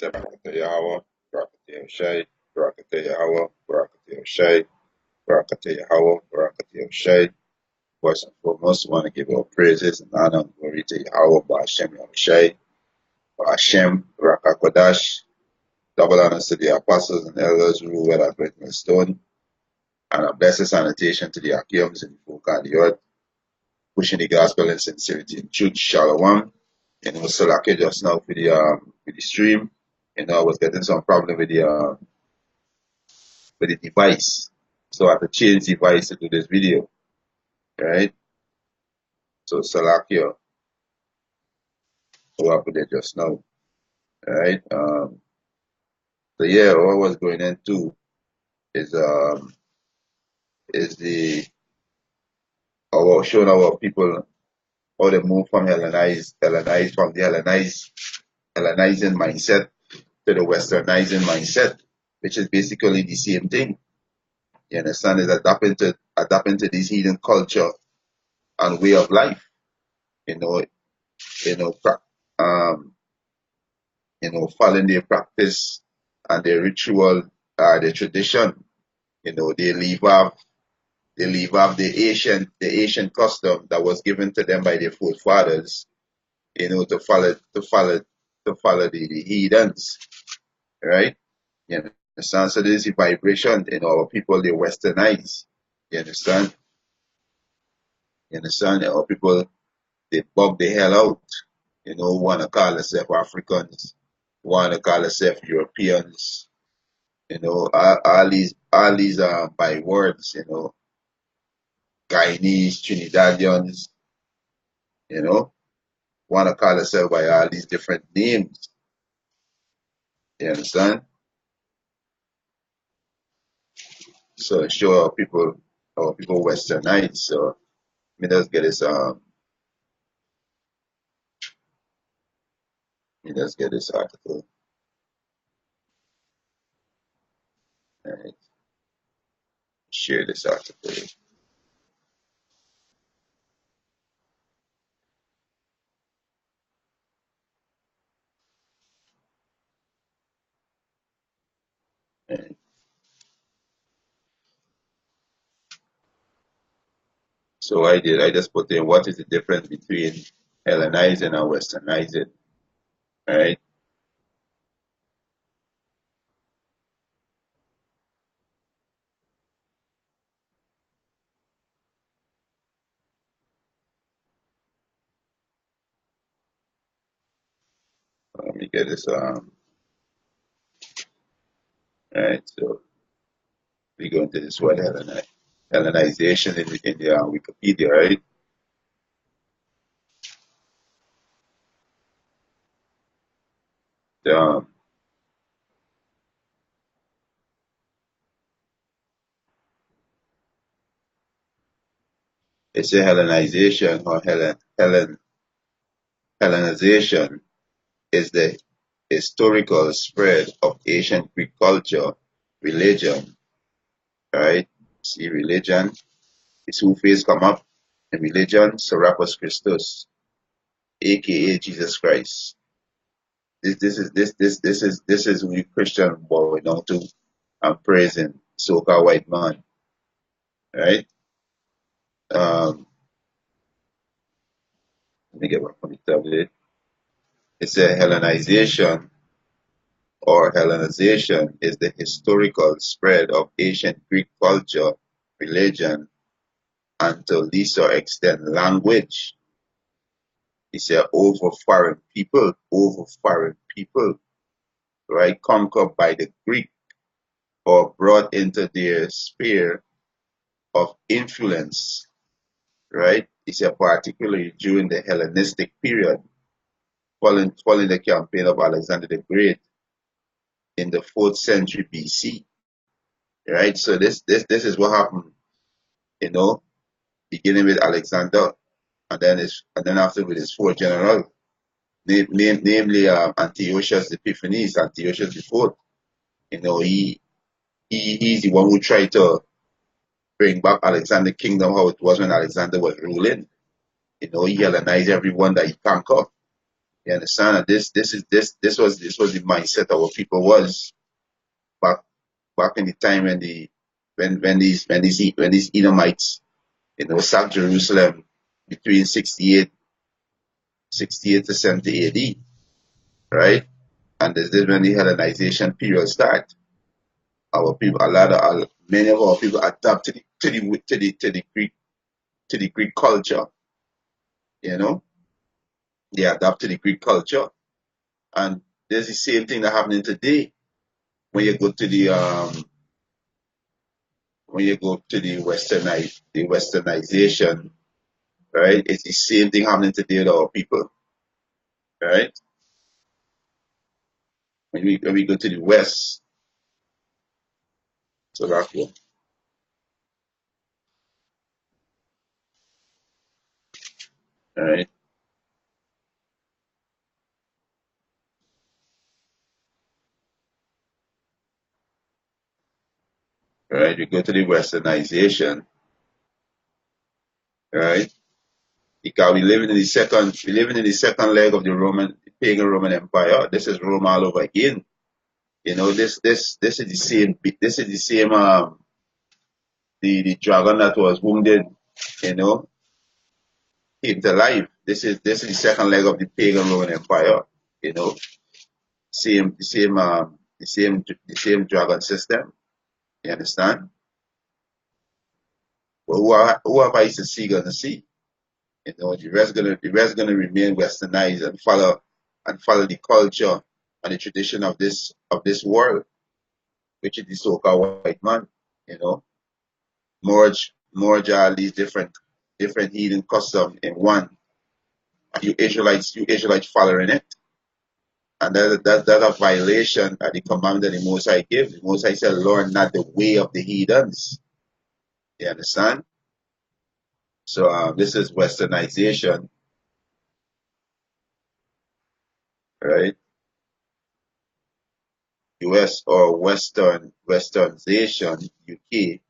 Barakatah Yahweh, Barakatah Shai, Barakatah Yahweh, Barakatah Shai, Barakatah Yahweh, Barakatah Shai. First and foremost, we want to give all praises and honor and glory to Yahweh, Ba'ashem Yahushai, Ba'ashem, Rakakodash. Double honors to the apostles and elders who were at written stone, and a blessed sanitation to the Akiums and the folk on the earth, pushing the gospel in sincerity and truth. Shalom. Salaki just now with the stream. I was getting some problem with the device. So I had to change the device to do this video. Right? So Salakia, what happened there just now. Right? So yeah, what I was going into is the our showing our people how they move from Hellenizing mindset to the Westernizing mindset, which is basically the same thing. You understand? Is adapting to this heathen culture and way of life. You know, you know, um, following their practice and their ritual, their tradition. They leave off the Asian custom that was given to them by their forefathers. To follow the heathens, right? You understand? So there's a vibration. Our people they Westernize. You understand? Our people they bug the hell out. Want to call themselves Africans, want to call themselves Europeans. All these by words. Guyanese, Trinidadians. Want to call themselves by all these different names. You understand? So show our people Westernized. So let me just get this article. Right. Share this article. Right. So I just put in what is the difference between Hellenizing and Westernizing. Right. Let me get this right. So we go into this word Hellenization in the Wikipedia, right? Um, it's a Hellenization or Hellenization is the historical spread of ancient Greek culture, religion, right? See, religion is who face come up, and religion, Serapis Christus, aka Jesus Christ. This is who you Christian boy down to and praising so-called white man, right? Um, Let me get one from the tablet. It's a Hellenization or Hellenization is the historical spread of ancient Greek culture, religion, and to a lesser extent language. It's a over foreign people, right? Conquered by the Greek or brought into their sphere of influence, right? It's a particularly during the Hellenistic period, following the campaign of Alexander the Great in the 4th century BC, right? So this is what happened, you know, beginning with Alexander, and then after with his four generals, namely Antiochus Epiphanes, Antiochus the Fourth. He's the one who tried to bring back Alexander's kingdom how it was when Alexander was ruling. He Hellenized everyone that he conquered. You understand? And this was the mindset our people was back back in the time when these Edomites, sacked Jerusalem between 68 to 70 AD, right? And this is when the Hellenization period start. Our people, many of our people adapt to the Greek culture. You know, they adapt to the Greek culture, and there's the same thing that happening today when you go to the Westernization, right? It's the same thing happening today with our people, right? When we go to the West, so that's what, right? Right? We go to the Westernization, right? Because we living in the second leg of the pagan Roman Empire. This is Rome all over again. This is the same the dragon that was wounded, you know, came to life. This is the second leg of the pagan Roman Empire. You know, the same dragon system. You understand? But who have eyes to see gonna see. The rest gonna remain westernized and follow the culture and the tradition of this world, which is the so-called white man. You know, merge all these different heathen customs in one. And you Israelites following it. And that's a violation of the command that the Most High gave. The Most High said, Lord, not the way of the heathens. You understand? So this is westernization, right? US or westernization, UK,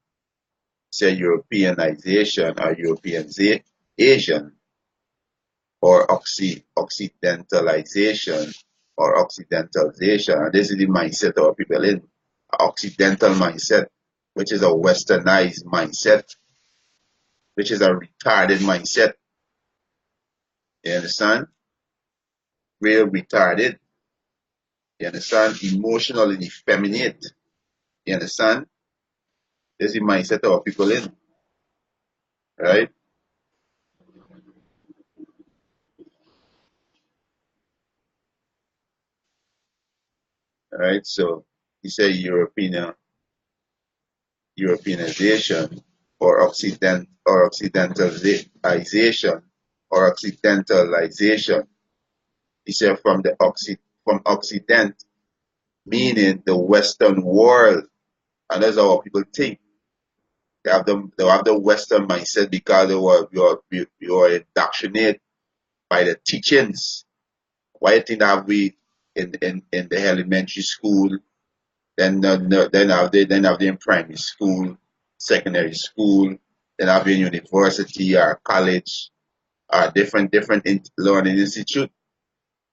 say Europeanization or Asian or Occidentalization or Occidentalization. And this is the mindset of people in Occidental mindset, which is a westernized mindset, which is a retarded mindset. You understand? Real retarded. You understand? Emotionally effeminate. You understand? This is the mindset of people in, right? Right. So he said Europeanization or Occidentalization or Occidentalization. He said from Occident, meaning the Western world, and that's how people think. They have the Western mindset because you are indoctrinated by the teachings. Why you think that we in the elementary school, then have they in primary school, secondary school, then have they in university or college or different learning institute,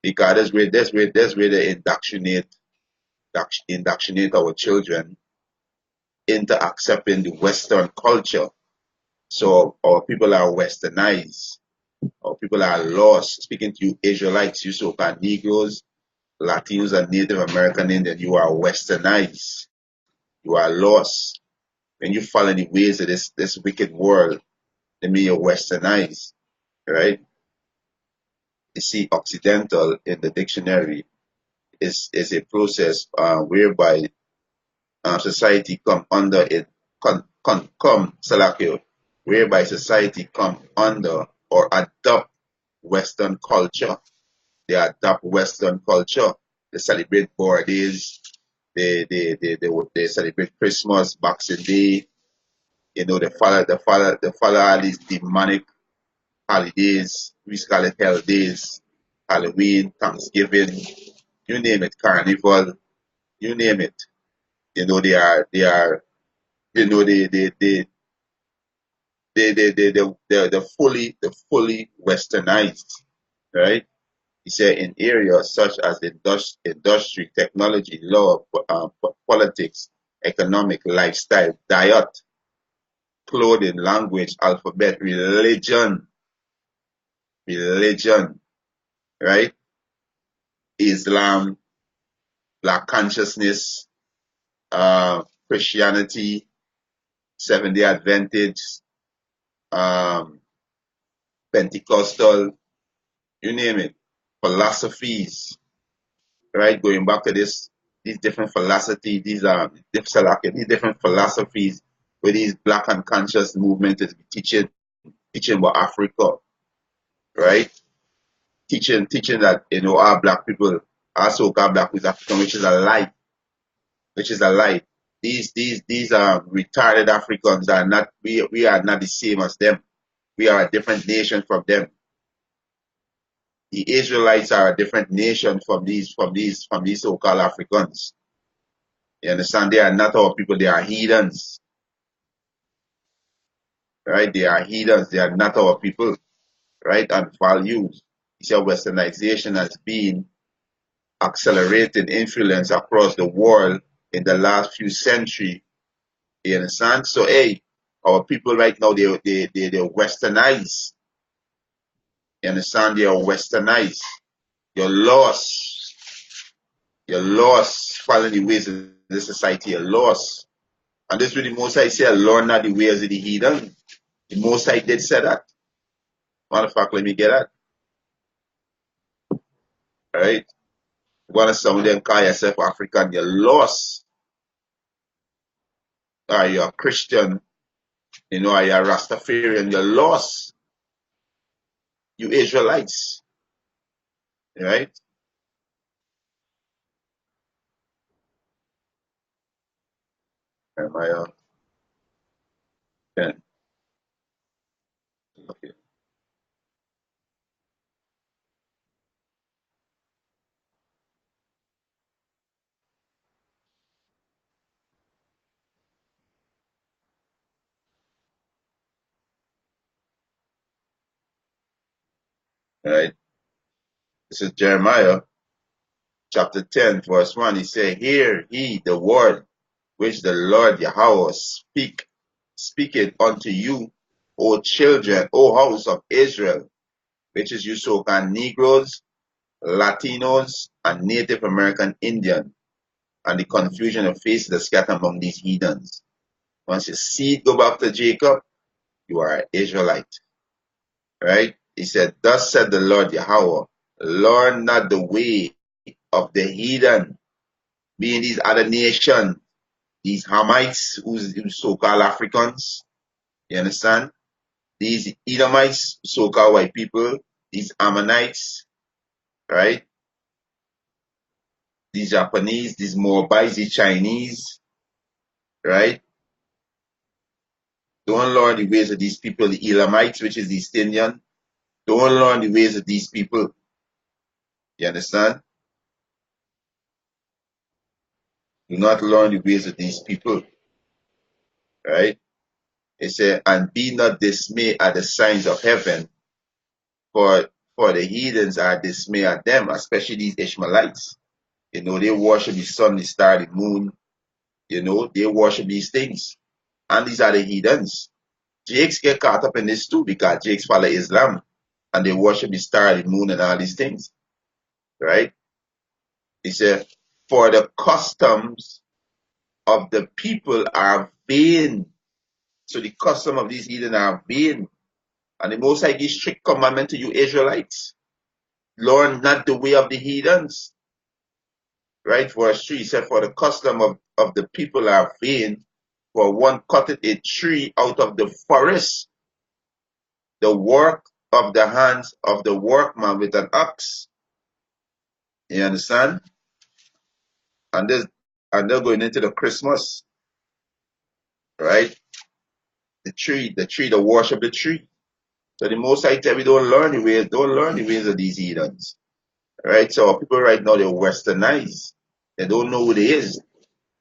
because that's where they indoctrinate our children into accepting the Western culture. So our people are westernized. Our people are lost. Speaking to you Israelites, you so-called Negroes, Latinos, and Native American Indian, you are westernized. You are lost. When you fall in the ways of this wicked world, then mean you're westernized, right? You see, Occidental in the dictionary is a process whereby society come under it, come Salakio, whereby society come under or adopt Western culture. They adopt Western culture. They celebrate birthdays. They celebrate Christmas, Boxing Day. They follow all these demonic holidays. We call it hell days, Halloween, Thanksgiving, you name it, Carnival, you name it. They are they're fully westernized, right? He said in areas such as industry, technology, law, politics, economic, lifestyle, diet, clothing, language, alphabet, religion, right? Islam, Black consciousness, Christianity, Seventh-day Adventist, um, Pentecostal, you name it, philosophies, right? Going back to these different philosophies, these different philosophies where these Black unconscious movement is teaching about Africa, right? Teaching that our Black people, our so-called Black people, African, which is a lie. These retarded Africans are not. We are not the same as them. We are a different nation from them. The Israelites are a different nation from these so-called Africans. You understand? They are not our people. They are heathens, right? They are heathens. They are not our people, right? And values. He said Westernization has been accelerated influence across the world in the last few centuries. You understand? So, hey, our people right now, they're westernized. You understand? They are westernized. You're lost. You're lost following the ways of the society. You're lost. And this is what the Most High said, learn not the ways of the heathen. The Most High did say that. Matter of fact, let me get that. All right? One of some of them call yourself African, you're lost. Or you're a Christian, or you're a Rastafarian, you're lost. You Israelites. Right? Jeremiah 10. Okay. All right. This is Jeremiah chapter 10, verse 1. He said, hear ye the word which the Lord Yahweh speaketh unto you, O children, O house of Israel, which is you so-called Negroes, Latinos, and Native American Indian, and the confusion of faces that scatter among these heathens. Once your seed go back to Jacob, you are an Israelite. Right? He said, thus said the Lord Yahweh, learn not the way of the heathen, being these other nations, these Hamites, who's so-called Africans, you understand? These Edomites, so-called white people, these Ammonites, right? These Japanese, these Moabites, these Chinese, right? Don't learn the ways of these people, the Elamites, which is the East Indian. Don't learn the ways of these people. You understand? Do not learn the ways of these people, right? It said, and be not dismayed at the signs of heaven, for the heathens are dismayed at them, especially these Ishmaelites. They worship the sun, the star, the moon. They worship these things. And these are the heathens. Jakes get caught up in this too because Jakes follow Islam and they worship the star, the moon, and all these things. Right? He said, for the customs of the people are vain. So the custom of these heathen are vain. And the Most High gives strict commandment to you Israelites. Learn not the way of the heathens. Right? Verse 3 said, for the custom of the people are vain, for one cutteth a tree out of the forest, the work of the hands of the workman with an axe. You understand? And this and they're going into the Christmas, right? The worship the tree. So the Most High tell we don't learn the ways of these heathens. Right? So people right now they're westernized. They don't know who they is.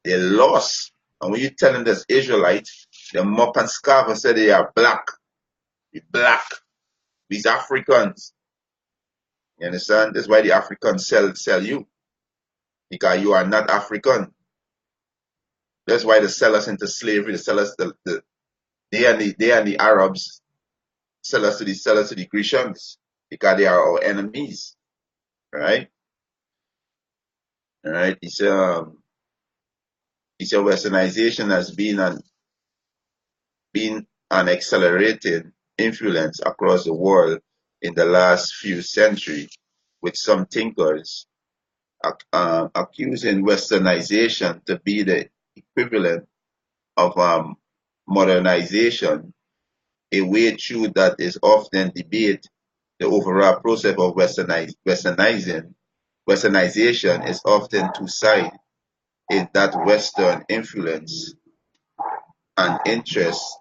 They're lost. And when you tell them there's Israelites, they mop and scarf and say they are black. We're black. These Africans. You understand? That's why the Africans sell you, because you are not African. That's why they sell us into slavery. They sell us they and the Arabs sell us to the Christians because they are our enemies. Right? All right. It's a Westernization has been an accelerated influence across the world in the last few centuries, with some thinkers accusing Westernization to be the equivalent of modernization, a way through that is often debated. The overall process of Westernization is often two-sided, in that Western influence and interest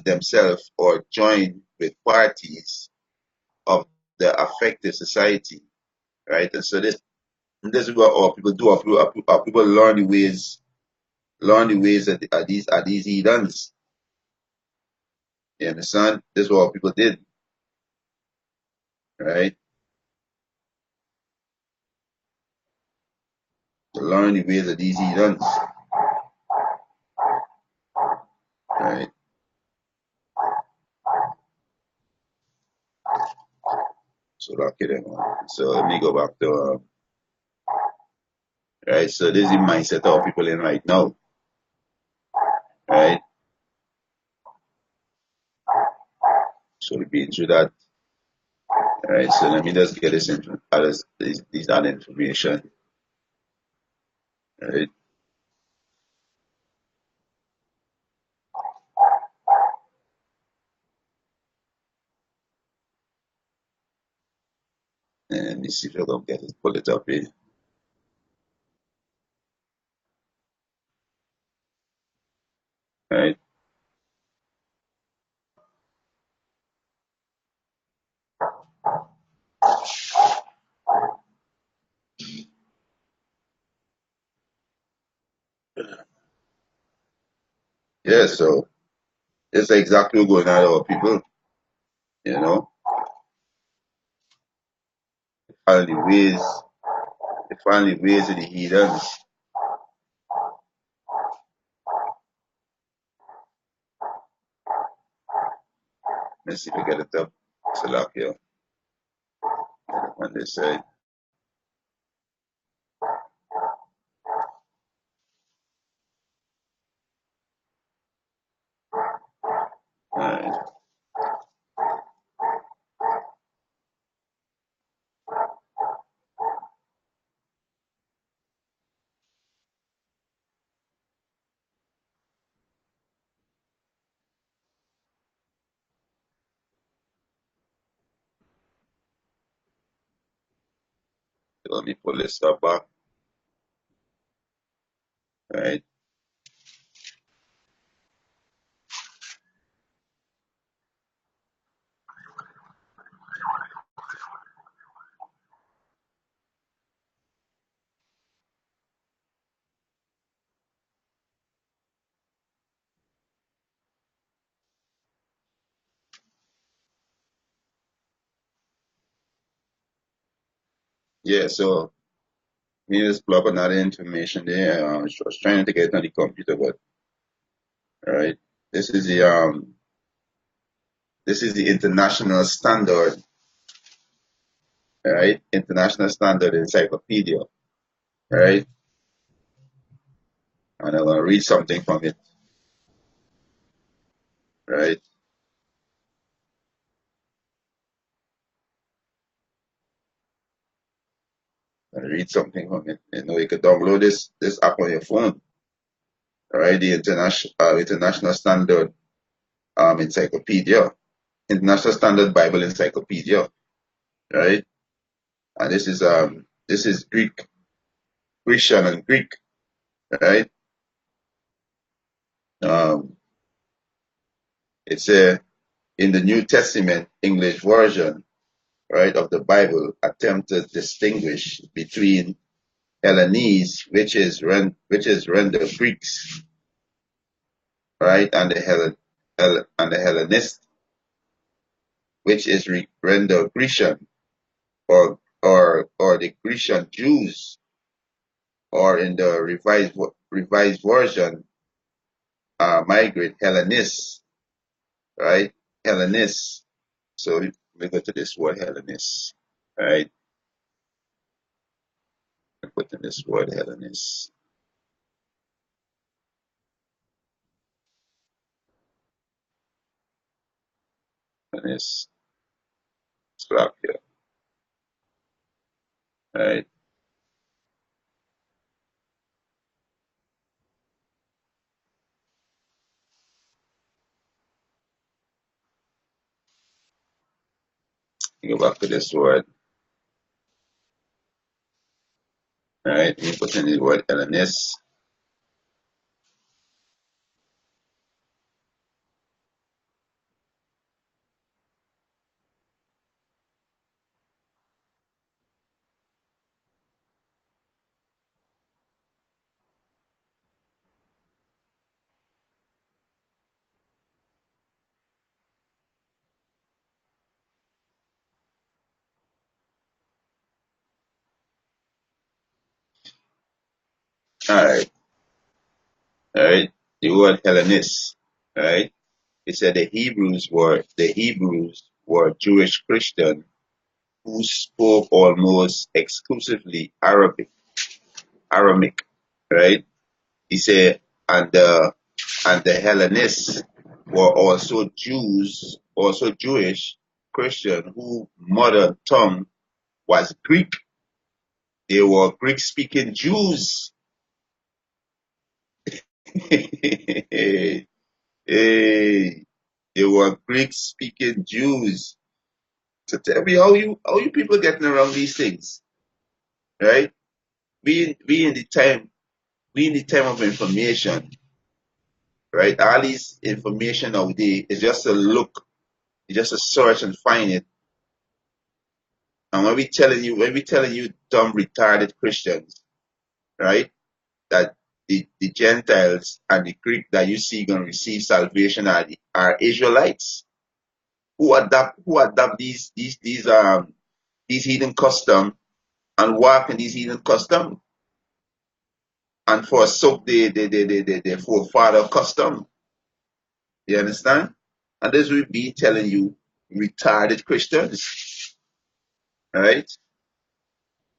themselves or join with parties of the affected society, right? And so this is what all people do. Our people learn the ways of these heathens. You understand? This is what people did, right? To learn the ways of these heathens, right? So look at them. So let me go back to right. So this is the mindset of people in right now, right? So we've been through that, right? So let me just get these other information, right? And let me see if I can get it, pull it up here, right? Yeah. So it's exactly what's going on with our people, you know. Find the ways, they find the ways of the heathens. Let's see if I get it up. So look here on this side. All right. So let me pull this up back, right? Yeah. So me just pull up another information there. I was trying to get it on the computer, but all right. This is the um this is the international standard, right? International standard encyclopedia, right? And I'm gonna read something from it, right? And read something from it. You know, you can download this app on your phone, right? The international standard encyclopedia, international standard Bible encyclopedia, right? And this is Greek, Christian and Greek, right? Um, it's a in the New Testament English version, right, of the Bible, attempt to distinguish between Hellenese, which is rendered Greeks, right, and the Hellenist, which is rendered Grecian, or the Grecian Jews, or in the revised version, migrate Hellenists, right? Hellenists. So we go to this word Hellenist, right? We put in this word Hellenist. Hellenist. Stop here, right? You go back to this word, right? You put in the word Hellenist. All right, all right. The word Hellenist, right? It said the Hebrews were Jewish Christians who spoke almost exclusively Aramaic, right? He said, and the Hellenists were also Jews, also Jewish Christian whose mother tongue was Greek. They were Greek-speaking Jews. Hey, they were Greek-speaking Jews. So tell me how you people getting around these things, right? We in the time we in the time of information, right? All these information nowadays is just a look, it's just a search and find it. And when we telling you dumb retarded Christians, right, that the Gentiles and the Greek that you see gonna receive salvation are Israelites who adapt these heathen custom and walk in these heathen custom and forsook the forefather custom. You understand? And this will be telling you retarded Christians, right?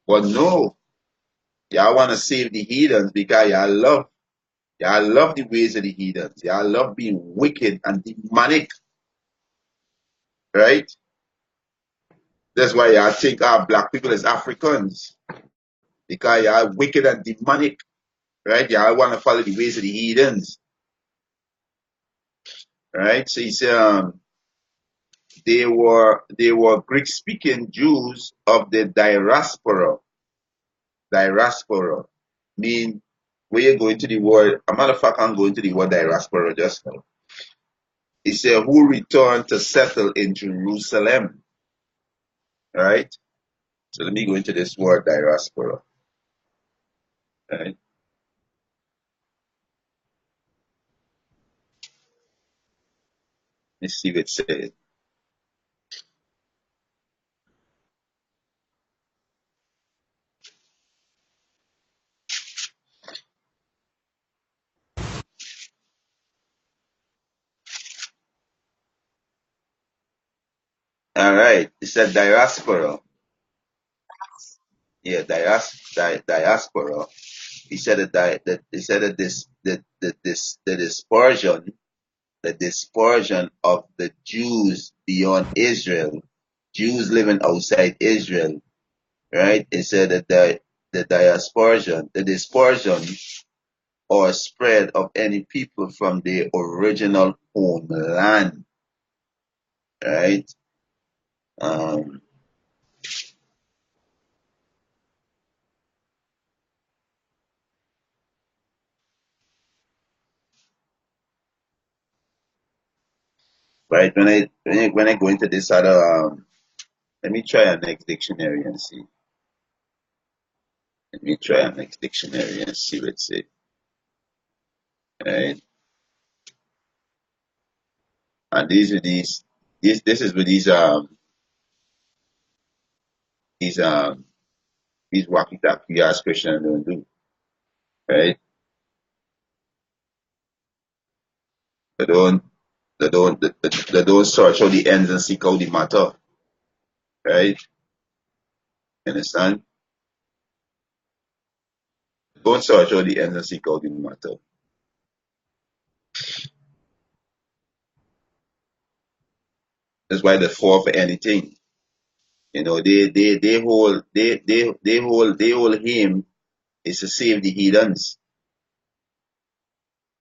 But no, y'all want to save the heathens because y'all love the ways of the heathens. Y'all love being wicked and demonic, right? That's why y'all think our black people is Africans because y'all wicked and demonic, right? Y'all want to follow the ways of the heathens, right? So he said, they were Greek speaking Jews of the diaspora mean where you go into the word. A matter of fact, I'm going to the word diaspora just now. He said, who returned to settle in Jerusalem, right? So let me go into this word diaspora, right? Let's see what it says. All right, it said diaspora. Yeah, diaspora. He said that he said that the dispersion of the Jews beyond Israel, Jews living outside Israel, right? It said that the dispersion or spread of any people from their original homeland, right? Um, right. When I go into this other, let me try a next dictionary and see. Let me try a next dictionary and see what it says. Right. And these are this is what these these wacky tacky ass Christians don't do, right? They don't they don't search out the ends and seek out the matter, right? You understand? Don't search out the ends and seek out the matter. That's why they fall for anything. You know, they hold him is to save the heathens.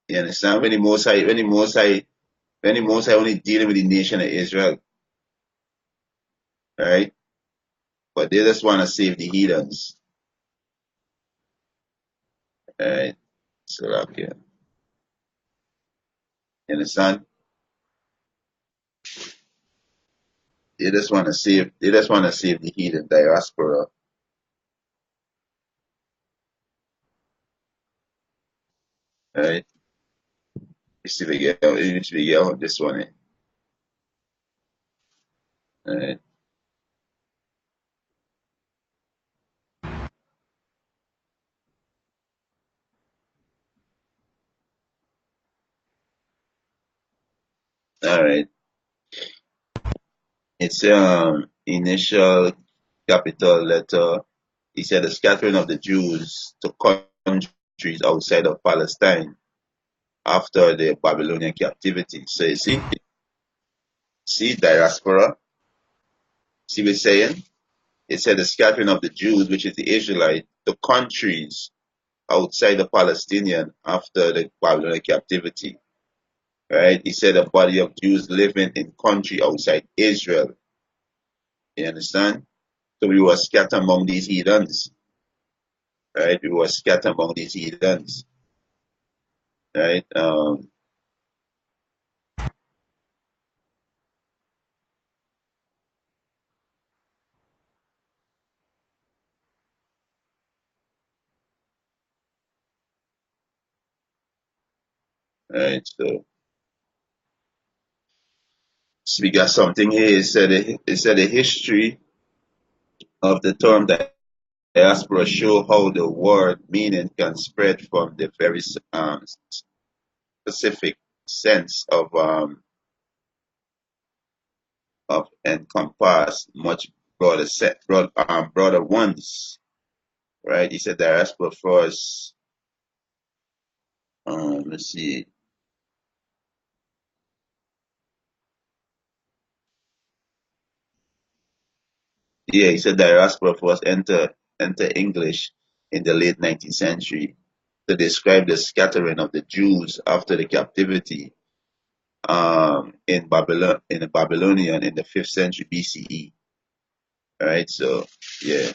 You understand? When the Most High only dealing with the nation of Israel, right? But they just want to save the heathens, right? So like, yeah. You understand? They just want to save the heathen diaspora, right? You see we get on this one, right? All right. It's initial capital letter. He said the scattering of the Jews to countries outside of Palestine after the Babylonian captivity. So you see diaspora. See what it's saying? It said the scattering of the Jews, which is the Israelite, to countries outside the Palestinian after the Babylonian captivity. Right? He said a body of Jews living in country outside Israel. You understand? So we were scattered among these heathens. Right? We were scattered among these heathens. Right? Right. So we got something here. It said the history of the term diaspora show how the word meaning can spread from the very specific sense of encompass much broader ones. Right? He said diaspora first. Let's see. Yeah, he said diaspora first enter English in the late 19th century to describe the scattering of the Jews after the captivity in the Babylonian in the 5th century BCE. Right, so yeah,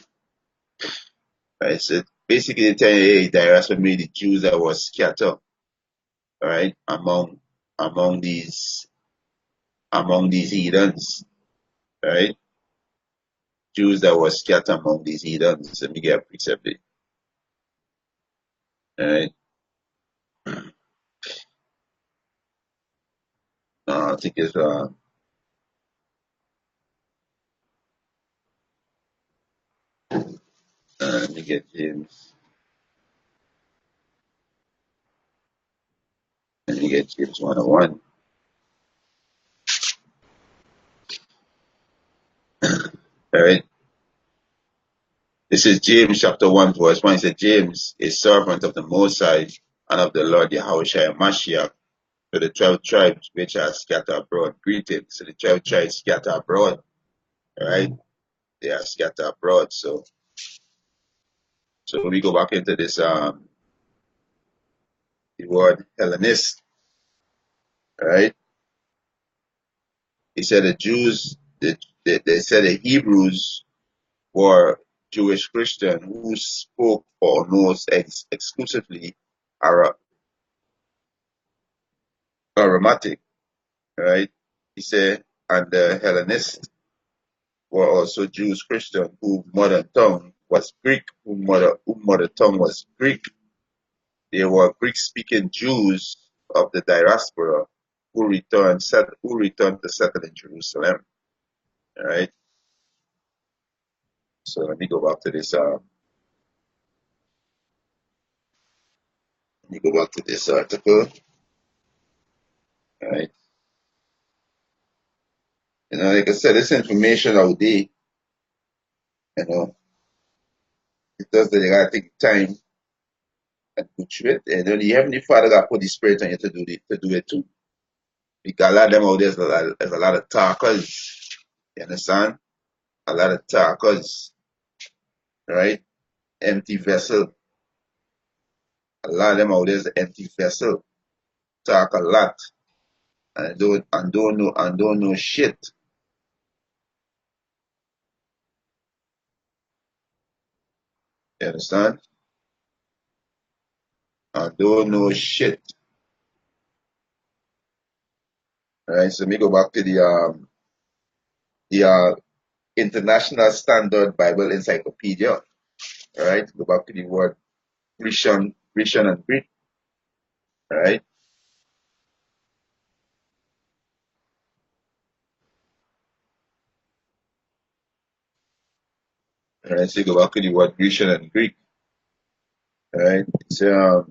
right. So basically, they tell you, hey, diaspora means the Jews that were scattered, right, among these heathens, right? Jews that were scattered among these heathens. Let me get a precept, right? I think it's let me get James. Let me get James 101. All right. This is James chapter 1, verse 1. It said, James, a servant of the Most High and of the Lord Yahushua Mashiach, to the 12 tribes which are scattered abroad. Greetings. So the 12 tribes scattered abroad, right? They are scattered abroad. So we go back into this the word Hellenist, right? He said the Jews, they said the Hebrews were Jewish Christians who spoke almost exclusively Ara- Aramaic, right? He said, and the Hellenists were also Jewish Christians whose mother tongue was Greek, whose mother tongue was Greek. They were Greek speaking Jews of the diaspora, who returned to settle in Jerusalem. All right. So let me go back to this. Let me go back to this article. All right. Like I said, this information out there, it does that you gotta take time and go through it. And then the Heavenly Father got put the Spirit on you to do it too. Because a lot of them out there's a lot of talkers. You understand? A lot of talkers, right? Empty vessel. A lot of them out there's empty vessel. Talk a lot and don't know shit. You understand? And don't know shit. Right? So let me go back to the International Standard Bible Encyclopedia. All right, go back to the word Grecian and Greek. All right, all right. So go back to the word Grecian and Greek. All right, so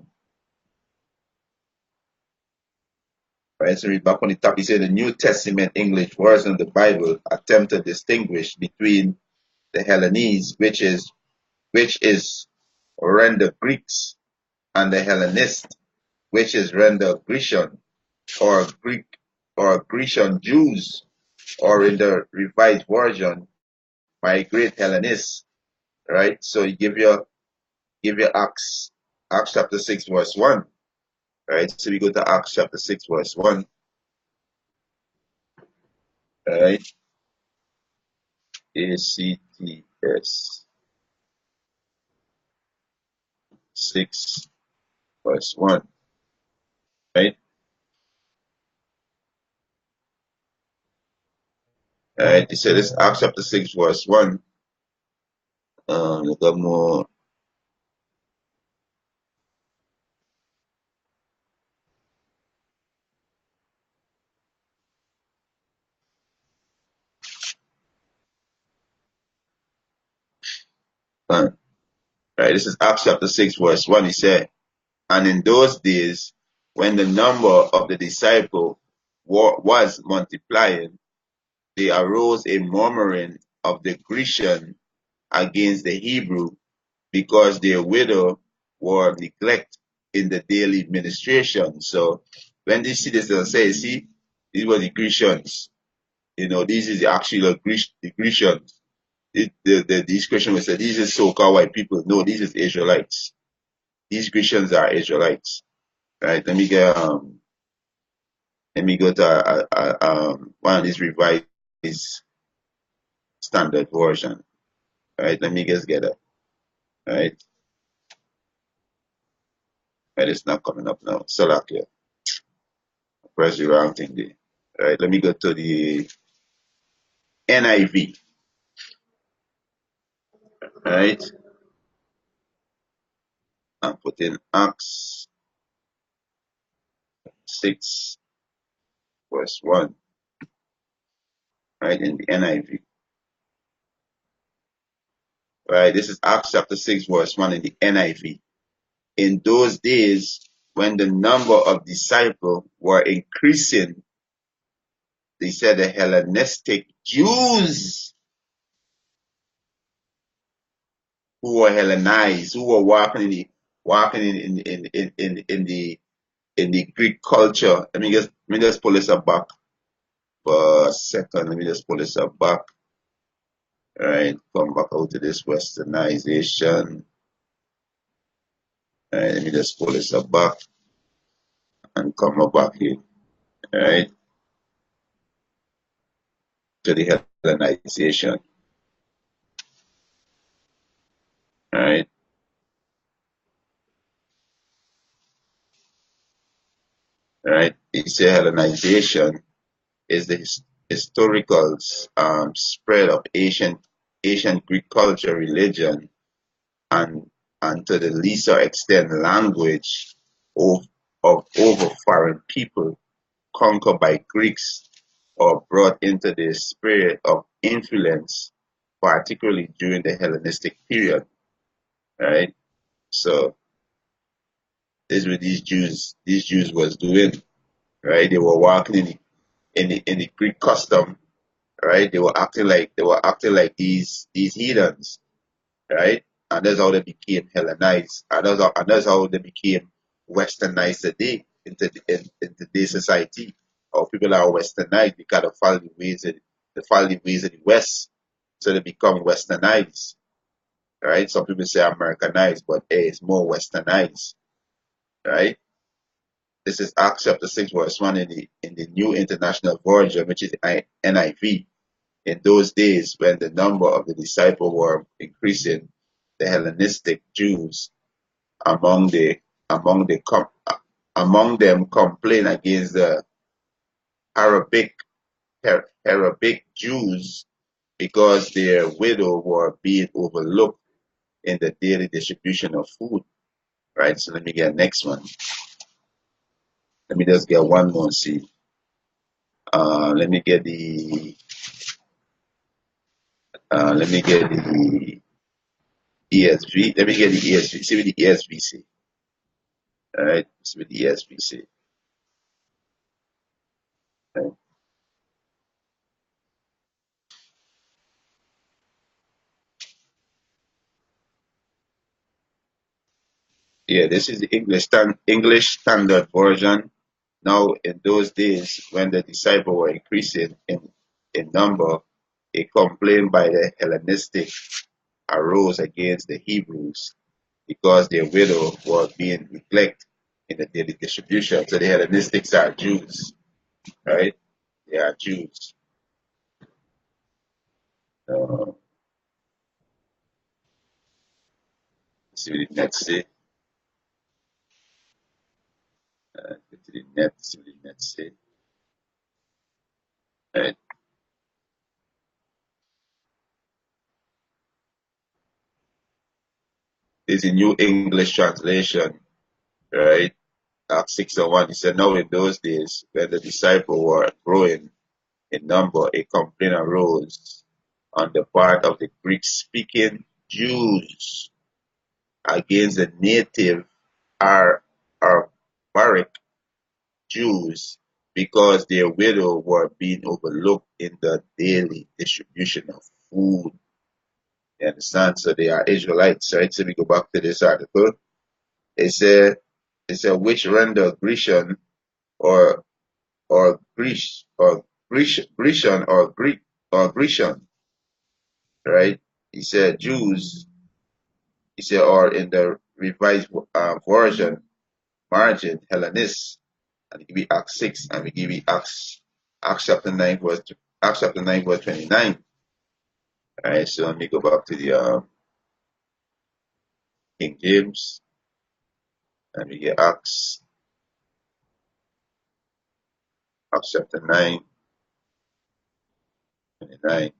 right. So read back on the top. He said the New Testament English version of the Bible attempt to distinguish between the Hellenese, which is render Greeks, and the Hellenist, which is render Grecian or Greek or Grecian Jews, or in the revised version, my great Hellenists. Right. So he give you Acts chapter 6 verse 1. Right. So we go to Acts chapter 6 verse 1. Right. ACTS 6 verse 1. Right. Right. He said this Acts chapter 6 verse 1. Look up more. Right. This is Acts chapter 6 verse 1. He said, and in those days, when the number of the disciples was multiplying, there arose a murmuring of the Grecian against the Hebrew, because their widow were neglected in the daily ministration. So when they see this, they'll say, see, these were the Grecians. This is actually the Grecians. These Christians will say, these are so-called white people. No, these is Israelites. These Grecians are Israelites. Right? Let me go to one of these revised standard version. Right? Let me just get it. Right? Right, it's not coming up now. Salakia. Press the wrong thing there. Right, let me go to the NIV. Right, and put in Acts 6 verse 1. Right, in the NIV. Right, this is Acts chapter 6 verse 1 in the NIV. In those days, when the number of disciples were increasing, they said the Hellenistic Jews who were Hellenized, who were walking in the Greek culture. Let me just pull this up back for a second. Let me just pull this up back. All right, come back out to this Westernization. All right, let me just pull this up back and come up back here. All right, to the Hellenization. All right, all right. It's a Hellenization is the historical spread of ancient Greek culture, religion, and to the lesser extent language of over foreign people conquered by Greeks or brought into the sphere of influence, particularly during the Hellenistic period, right? So this is what these Jews was doing, right? They were walking in the Greek custom, right? They were acting like these heathens, right? And that's how they became Hellenized, and that's how they became Westernized today in today's society. Or people are Westernized because they follow the ways of the West, so they become Westernized, right? Some people say Americanized, but hey, it's more Westernized, right? This is Acts chapter 6, verse 1 in the New International Version, which is NIV. In those days, when the number of the disciples were increasing, the Hellenistic Jews among the among the among them complained against the Arabic Arabic Jews because their widows were being overlooked in the daily distribution of food. Right. So let me get next one. Let me just get one more. See. Let me get the. Let me get the ESV. Let me get the ESV. See what the ESV say. All right. See what the ESV say. Right. Yeah, this is the English Standard Version. Now, in those days, when the disciples were increasing in number, a complaint by the Hellenistic arose against the Hebrews because their widows were being neglected in the daily distribution. So the Hellenistics are Jews, right? They are Jews. Uh, see what the next say. Go to the net. See what the net say. Right. This is a New English translation, right? Acts 6:1. He said, now in those days, when the disciples were growing in number, a complaint arose on the part of the Greek-speaking Jews against the native barbaric Jews because their widows were being overlooked in the daily distribution of food. You understand? So they are Israelites, right? So we go back to this article. It said, which render Grecian or Grecian or Greek or Grecian, right? He said Jews. He said, or in the revised version, margin Hellenist, and give you Acts 6, and we give you Acts chapter 9 verse 29. All right, so let me go back to the King James, and we get Acts chapter 9, 29.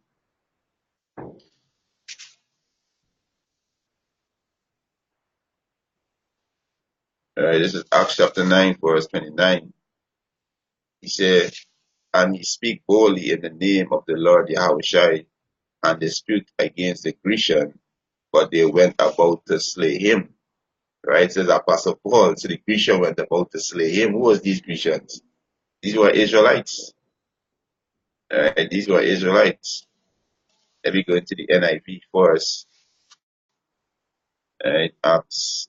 All right, this is Acts chapter 9 verse 29. He said, and he speak boldly in the name of the Lord Yahushua and dispute against the Grecian, but they went about to slay him. Right? Says Apostle Paul. So the Grecian went about to slay him. Who was these Grecians? These were Israelites. Right? These were Israelites. Let me go into the NIV first. Right? Acts.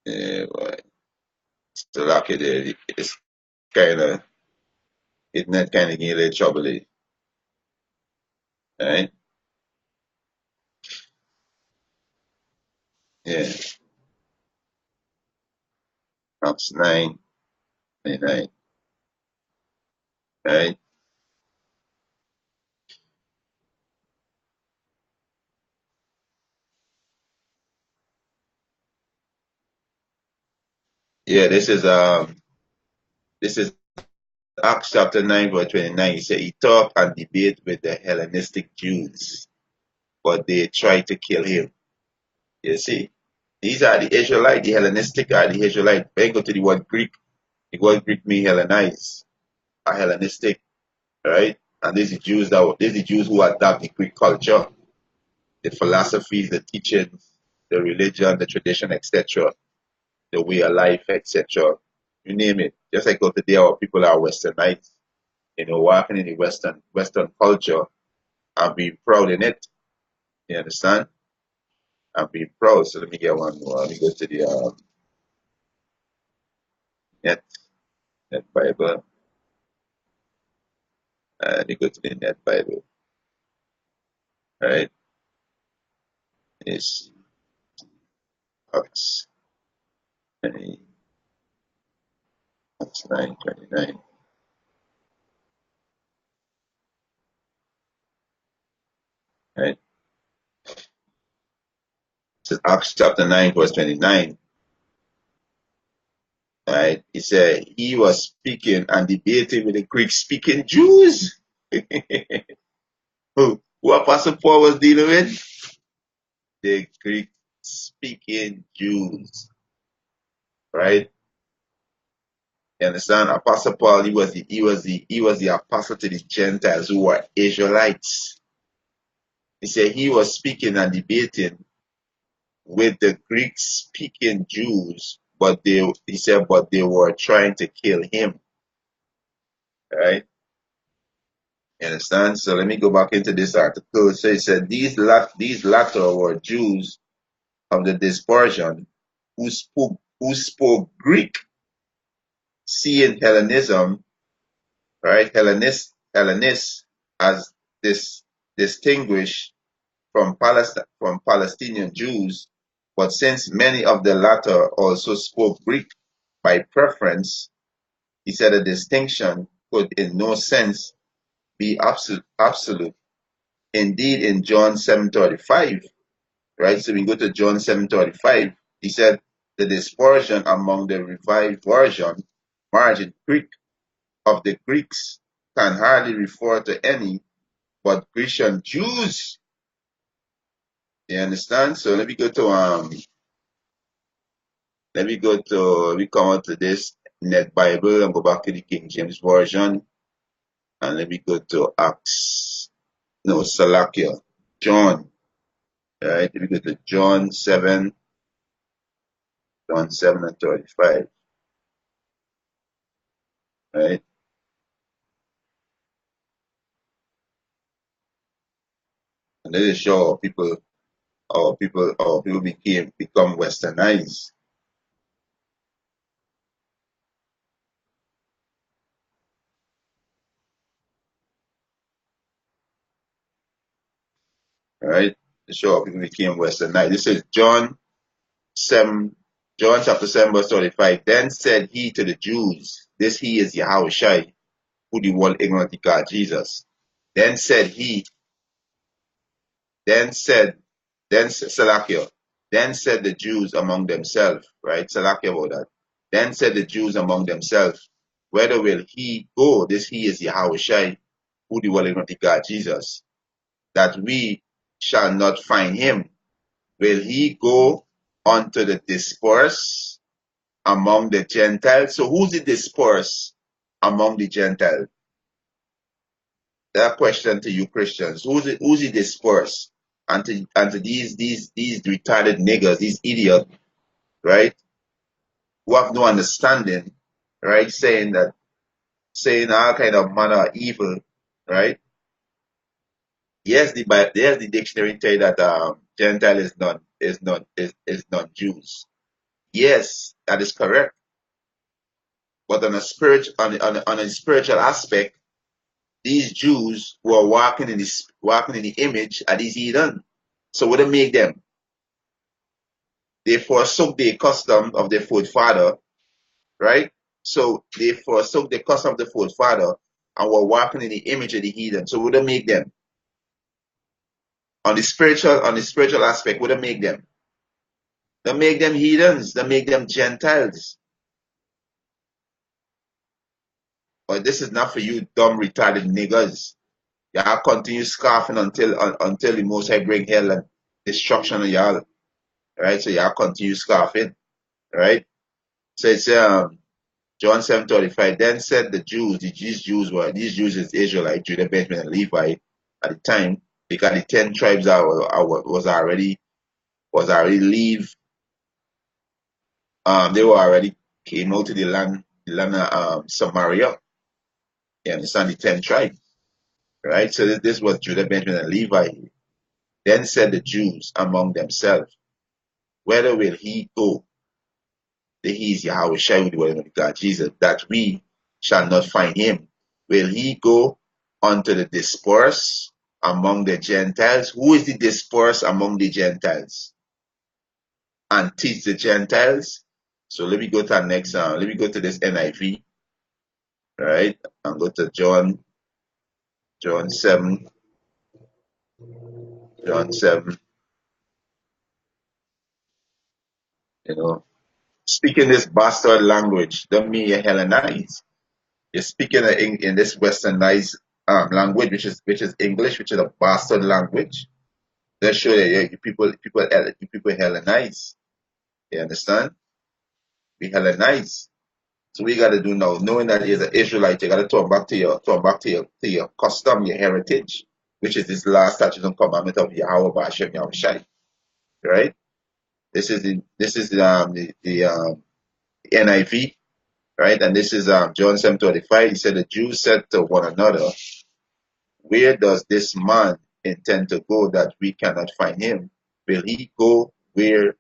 Right. So like it's kind of it's not kind of getting a little trouble. Right? Yeah. Acts 9:29. Right? Yeah. This is Acts chapter 9, verse 29, he said he talked and debated with the Hellenistic Jews, but they tried to kill him. You see, these are the Israelites, the Hellenistic are the Israelites. When you go to the word Greek, the word Greek means Hellenize, or Hellenistic, right? And these are the Jews who adopt the Greek culture, the philosophies, the teachings, the religion, the tradition, etc., the way of life, etc. You name it. Just like today, our people are Westernized, walking in the Western culture and being proud in it. You understand? And being proud. So let me get one more. Let me go to the net net Bible. Let me go to the net Bible. Right? It's Acts 20, Acts 9:29. Right? It's Acts chapter 9, verse 29. Right? He said he was speaking and debating with the Greek speaking Jews. Who Apostle Paul was dealing with? The Greek speaking Jews. Right? You understand? Apostle Paul, he was the apostle to the Gentiles who were Israelites. He said he was speaking and debating with the Greek speaking Jews, but they were trying to kill him. Right? You understand? So let me go back into this article. So it said these latter were Jews of the dispersion who spoke Greek, seeing Hellenism, right? Hellenists as this distinguished from Palestinian Jews, but since many of the latter also spoke Greek by preference, he said a distinction could in no sense be absolute. Indeed, in John 7:35, right? So we go to John 7:35, he said the dispersion among the revised version, margin Greek of the Greeks, can hardly refer to any but Grecian Jews. You understand? So let me come out to this net Bible and go back to the King James Version, and let me go to Acts. No, Salakia. John. Right? Let me go to John 7 and 35. Right? And let us show our people become westernized. Right? To show our people became westernized. This is 7, John chapter 7, verse 35. Then said he to the Jews, this he is Yahushai, who the world ignorant God Jesus. Then said he, then said, then Salakia, then said the Jews among themselves, right? Salakia about that. Then said the Jews among themselves, whether will he go? This he is Yahushai, who the world ignorant God Jesus, that we shall not find him. Will he go unto the dispersed among the Gentiles? So who's the dispersed among the Gentiles? That question to you Christians. Who's it dispersed? And to these retarded niggers, these idiots, right? Who have no understanding, right? Saying all kind of manner of evil, right? Yes, the dictionary tell you that Gentile is not Jews. Yes, that is correct. But on a spiritual aspect, these Jews who are walking in the image are these heathen. So what do make them? They forsook the custom of their forefather, right? So they forsook the custom of the forefather and were walking in the image of the heathen. So what do make them? On the spiritual aspect, what do make them? They make them heathens, they make them Gentiles. Or this is not for you dumb retarded niggers. Y'all continue scoffing until the Most High bring hell and destruction on y'all. Right? So y'all continue scoffing. Right? So it's John 7:35. Then said the Jews, these Jews is Israelite, Judah, Benjamin, and Levi at the time, because the 10 tribes was already leave. They were already came out to the land of Samaria. You understand, the 10 tribes, right? So this was Judah, Benjamin, and Levi. Then said the Jews among themselves, whether will he go? The he is Yahweh Shai with the word of God Jesus, that we shall not find him. Will he go unto the dispersed among the Gentiles? Who is the dispersed among the Gentiles? And teach the Gentiles? So let me go to our next, let me go to this NIV, right? And go to John 7, John 7, you know. Speaking this bastard language, don't mean you're Hellenized. You're speaking in this Westernized language, which is English, which is a bastard language. That show that you people Hellenize. You understand? We Hellenize. So we gotta do now, knowing that you're an Israelite, you gotta turn back to your custom, your heritage, which is this last statute and commandment of Yahweh Ba'ashem Yahweh Shai. Right? This is the NIV, right? And this is John 7:25. He said the Jews said to one another, where does this man intend to go that we cannot find him? Will he go where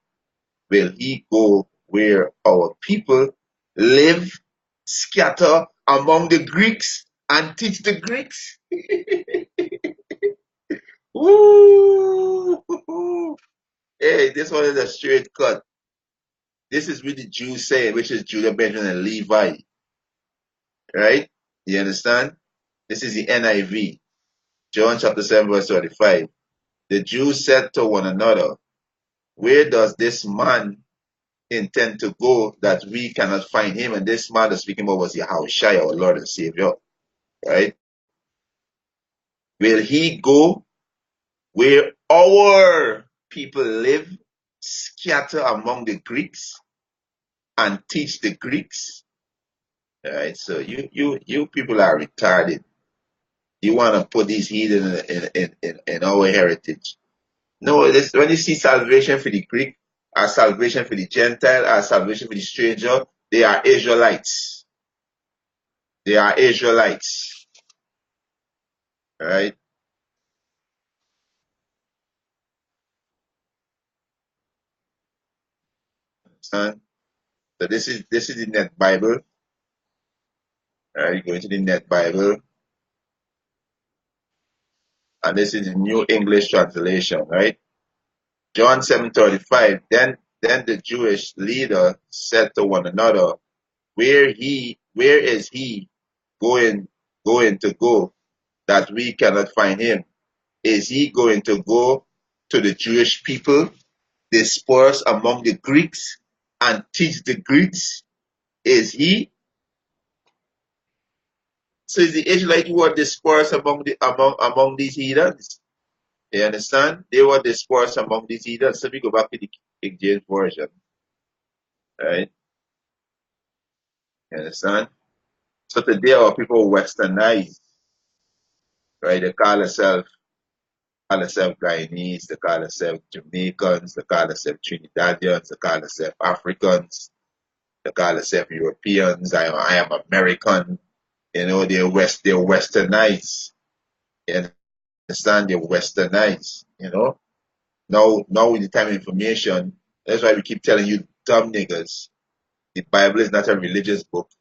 our people live, scatter among the Greeks, and teach the Greeks? Woo! Hey, this one is a straight cut. This is what the Jews say, which is Judah, Benjamin, and Levi. Right? You understand? This is the NIV. John chapter 7, verse 35. The Jews said to one another, where does this man intend to go that we cannot find him? And this man that's speaking about was Yahushua, our Lord and Savior. Right? Will he go where our people live, scatter among the Greeks, and teach the Greeks? All right, so you people are retarded. You want to put these heathen in our heritage. No, when you see salvation for the Greek, or salvation for the Gentile, or salvation for the stranger, they are Israelites. They are Israelites. All right? Son? So this is the Net Bible. All right, you go into the Net Bible, and this is the New English translation, right? John 7:35. Then the Jewish leader said to one another, where is he going going to go that we cannot find him? Is he going to go to the Jewish people, disperse among the Greeks, and teach the Greeks? Is he? So is the Israelites who are dispersed among these heathens? You understand? They were dispersed among these heathens. So we go back to the King James version, right? You understand? So today our people westernized, right? They call themselves Guyanese, they call themselves Jamaicans, they call themselves Trinidadians, they call themselves Africans, they call themselves Europeans. I am American. They're westernized. You understand? They're westernized. Now with the time of information, that's why we keep telling you dumb niggas. The Bible is not a religious book.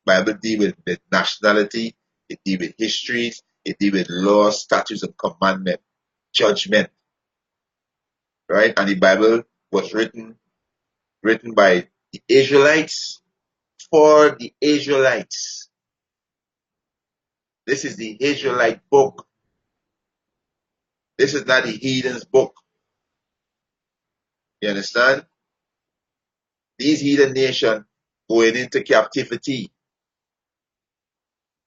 Bible deal with nationality, it deal with histories, it deal with law, statutes, and commandment, judgment, right? And the Bible was written by the Israelites for the Israelites. This is the Israelite book. This is not the heathen's book. You understand? These heathen nations going into captivity.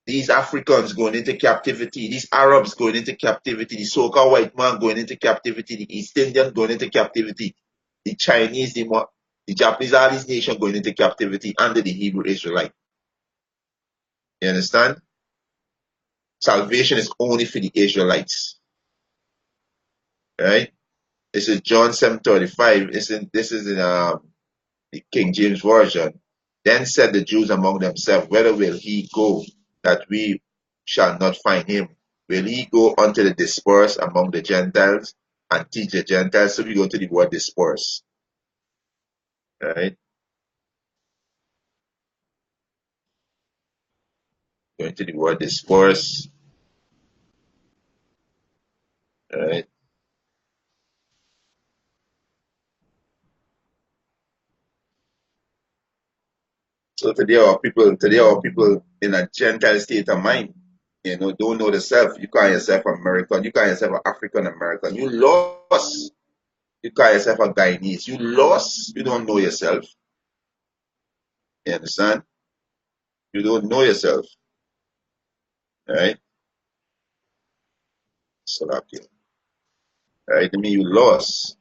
these Africans going into captivity, these Arabs going into captivity, the so-called white man going into captivity, the East Indian going into captivity, the Chinese, the Japanese, all these nations going into captivity under the Hebrew Israelite. You understand? Salvation is only for the Israelites. Right? This is John 7:35. This is in the King James Version. Then said the Jews among themselves, whither will he go that we shall not find him? Will he go unto the dispersed among the Gentiles and teach the Gentiles? So we go to the word disperse. Right? Going to the word disperse. Right? So today our people in a Gentile state of mind, don't know the self. You call yourself American, you call yourself an African American. You lost. You call yourself a Guyanese. You lost. You don't know yourself. You understand? You don't know yourself. Right? Salakia. Right? I mean, you lost.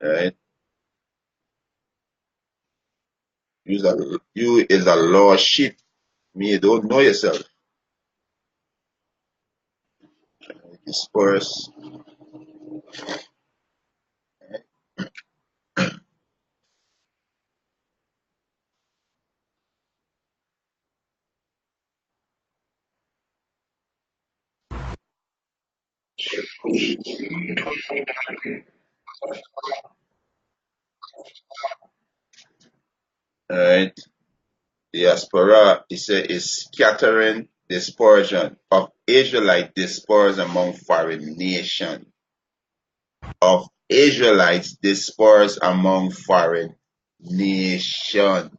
Right? You is a lost sheep. Me, you don't know yourself. Disperse. Right? Diaspora, he said, is scattering dispersion of Israelite dispersed among foreign nations. Of Israelites dispersed among foreign nations.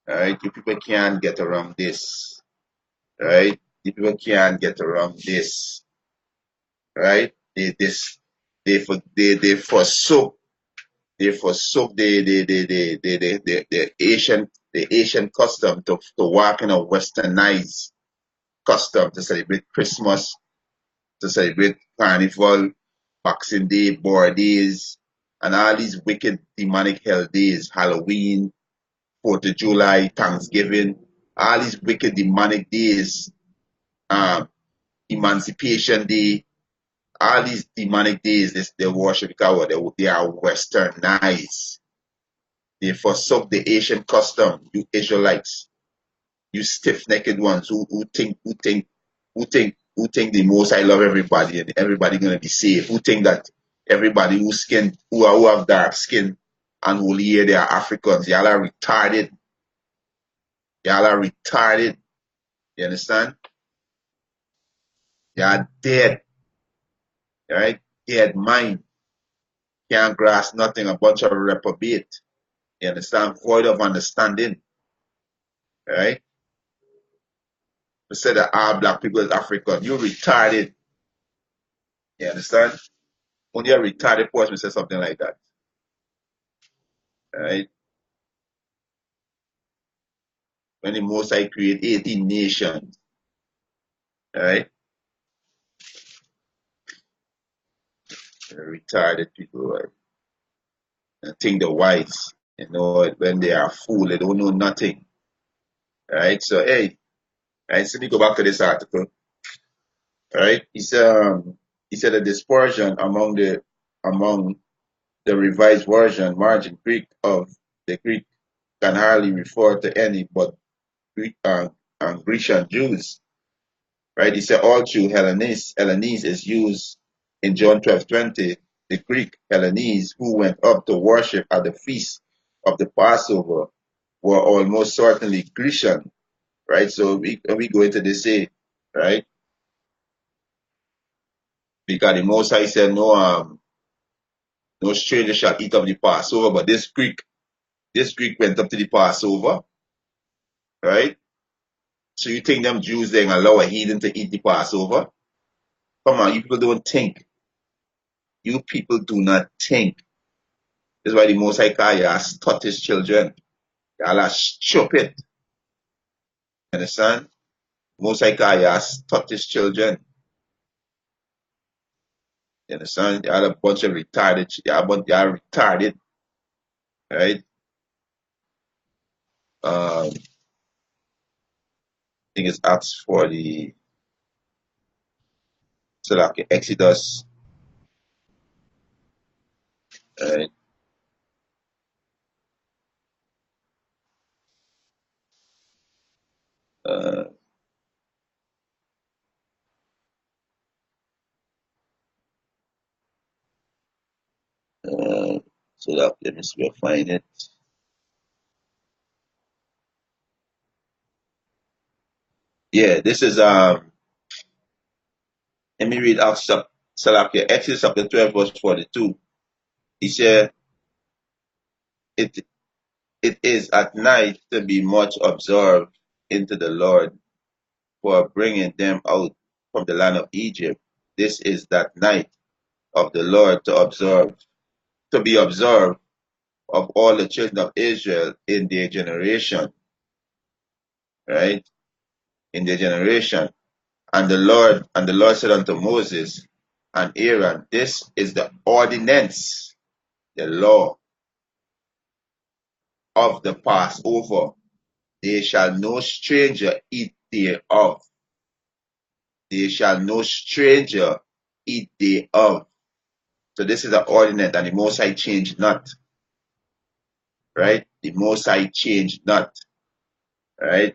Right? You people can't get around this. Right? You people can't get around this. Right? They forsook the Asian custom to walk in a westernized custom to celebrate Christmas, to celebrate Carnival, Boxing Day, Board Days, and all these wicked demonic hell days, Halloween, 4th of July, Thanksgiving, all these wicked demonic days, um, Emancipation Day, all these demonic days, they worship because they are westernized. They forsook the Asian custom, you Israelites, you stiff-necked ones who think the most I love everybody and everybody gonna be safe. Who think that everybody who have dark skin and woolly hair, they are Africans. Y'all are retarded. Y'all are retarded. You understand? Y'all dead. Right? Dead mind. Can't grasp nothing. A bunch of reprobate. You understand? Void of understanding. Right? You say that all black people is African. You retarded. You understand? Only a retarded person say something like that. Right? When the Most I create 18 nations. Right? Retarded people, right? And think they're wise. When they are fool, they don't know nothing. Right? So hey, right, so let me go back to this article. Right? He said the dispersion among the revised version margin Greek of the Greek can hardly refer to any but Greek and Grecian Jews. Right? He said all true Hellenese is used in John 12:20. The Greek Hellenese who went up to worship at the feast of the Passover were almost certainly Grecian. Right? So when we go into this say, right? Because the Most High said no stranger shall eat of the Passover, but this Greek went up to the Passover, right? So you think them Jews then allow a heathen to eat the Passover? Come on, you people don't think. You people do not think. That's why the Most High call you as Scottish children. Y'all are stupid. understand? Most High God has taught his children. You understand? They had a bunch of retarded, they are retarded, right? I think it's Acts 40, so like Exodus, right? Uh, uh, so that, let me see if I find it. Yeah, this is, let me read Acts, so like Exodus chapter 12, verse 42. He said, it, it is at night to be much observed into the Lord for bringing them out from the land of Egypt. This is that night of the Lord to be observed of all the children of Israel in their generation, right? In their generation. And the Lord said unto Moses and Aaron, this is the ordinance, the law of the Passover. They shall no stranger eat thereof. They shall no stranger eat thereof. So this is the ordinance, and the Most High changed not, right? The Most High changed not, right?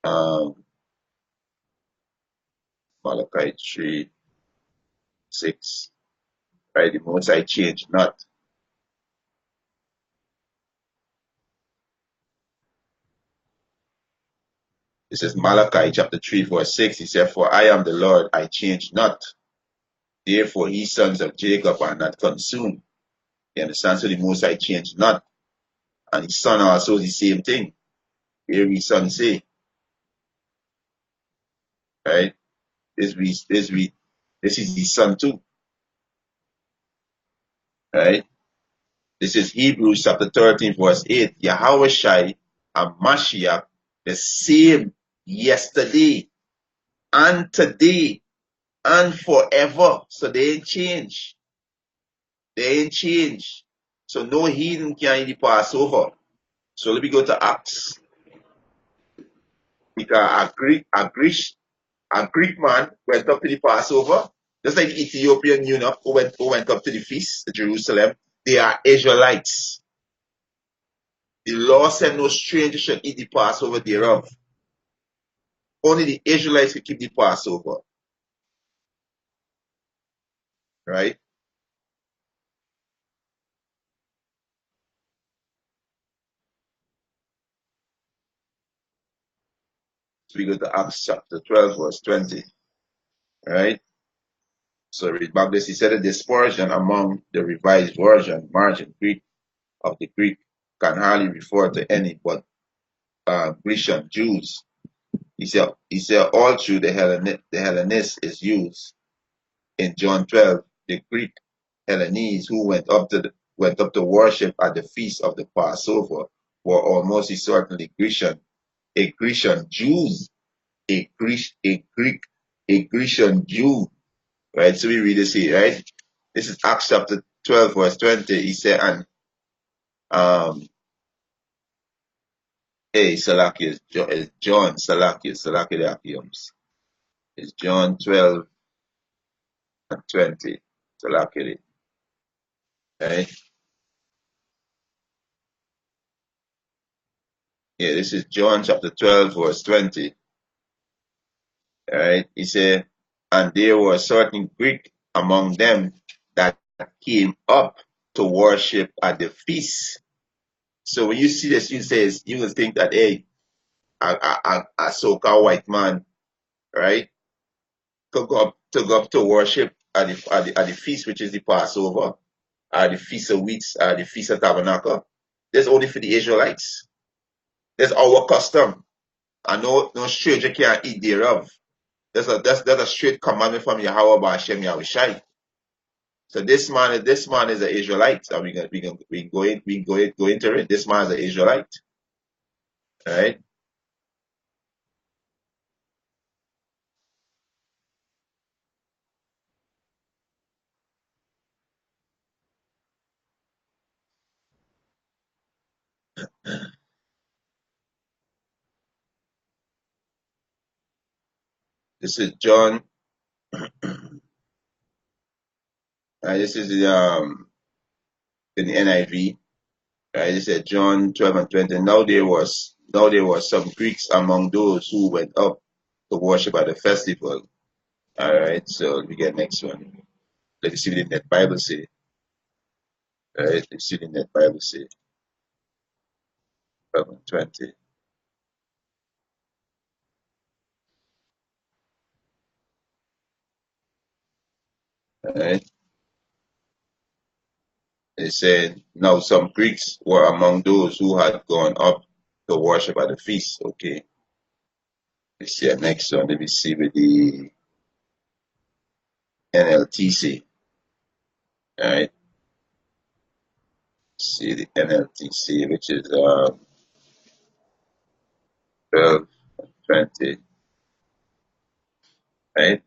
Um, Malachi 3:6, right? The Most High changed not. This is Malachi chapter 3, verse 6. He said, for I am the Lord, I change not. Therefore, ye sons of Jacob are not consumed. You understand? So the Most High changed not. And his son also is the same thing. Here his son say, right? This is his son too, right? This is Hebrews chapter 13, verse 8. Yahweh Shai and Mashiach, the same yesterday and today and forever. So they ain't change. They ain't change. So no heathen can eat the Passover. So let me go to Acts. Because a Greek man went up to the Passover, just like the Ethiopian eunuch who went up to the feast at Jerusalem. They are Israelites. The law said no stranger should eat the Passover thereof. Only the Israelites could keep the Passover, right? So we go to Acts chapter 12, verse 20, right? So read back this. He said a dispersion among the revised version, margin Greek of the Greek, can hardly refer to any but Grecian Jews. He said all through the Hellenist is used in John 12. The Greek Hellenese who went up to worship at the feast of the Passover were almost certainly Grecian Jews, a Grecian Jew, right? So we read this here, right? This is Acts chapter 12, verse 20. He said, and hey, Salakius, John, Salakius, it's John 12 and 20. Salakiri, right? Yeah, this is John chapter 12, verse 20. Right? He said, and there were certain Greek among them that came up to worship at the feast. So when you see this, you will think that, hey, a so-called white man, right, could go up to worship at the feast, which is the Passover, or the Feast of Weeks, or the Feast of Tabernacle. There's only for the Israelites. There's our custom. And no stranger can eat thereof. That's a straight commandment from Yahweh by Hashem Yahushai. So this man is an Israelite. And we can go into it. This man is an Israelite. right? This is John. This is in the NIV. Right? This is John 12 and 20. Now there was some Greeks among those who went up to worship at the festival. All right. So we get next one. Let's see what the net Bible say. All right. Let's see what the net Bible say. 12 and 20. All right. It said, now some Greeks were among those who had gone up to worship at the feast. Okay. Let's see the next one. Let me see with the NLTC. All right. See the NLTC, which is 12 and 20. Right.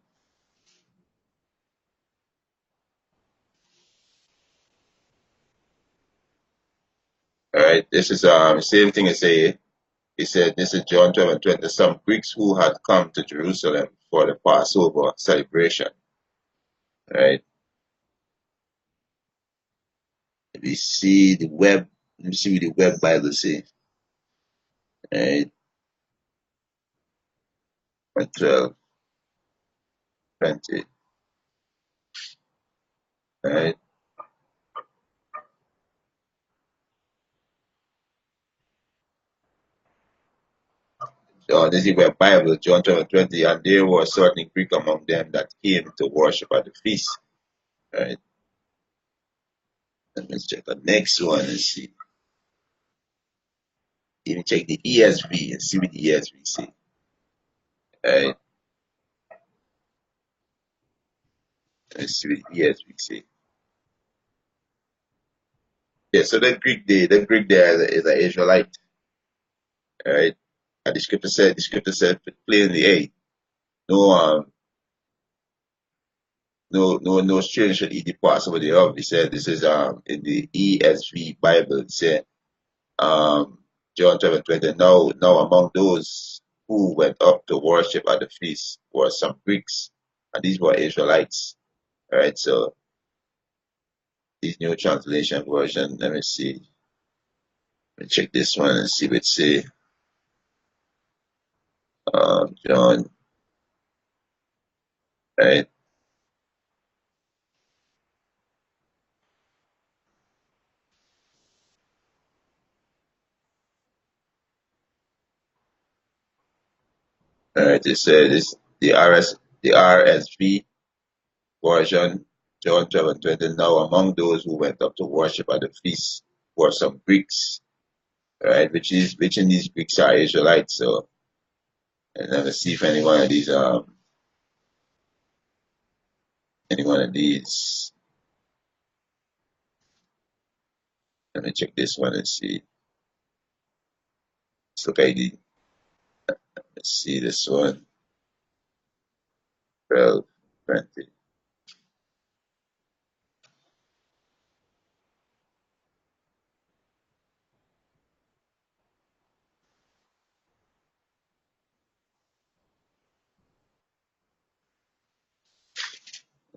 All right. This is same thing as say he said this is John 12 and 20. Some Greeks who had come to Jerusalem for the Passover celebration. Right. Let me see the web. Let me see what the web Bible say. Right. 12, 20. Right. This is web Bible, John 12 and 20. And there was certain Greek among them that came to worship at the feast. Right. And let's check the next one and see. Even check the ESV and see what the ESV say. Right. Let's see what the ESV say. Yeah, so the Greek there is an Israelite, right? And the scripture said plainly, hey, no no stranger should eat the Passover thereof. He said this is in the ESV Bible. It said um John 7:20. Now among those who went up to worship at the feast were some Greeks, and these were Israelites. Right? So this new translation version, let me see. Let me check this one and see what it say. John, right? Alright, it says this the RSV version, John 12:20. Now among those who went up to worship at the feast were some Greeks, right? Which in these Greeks are Israelites. So and let me see if any one of these. Let me check this one and see. Let's look at let's see this one. 12:20.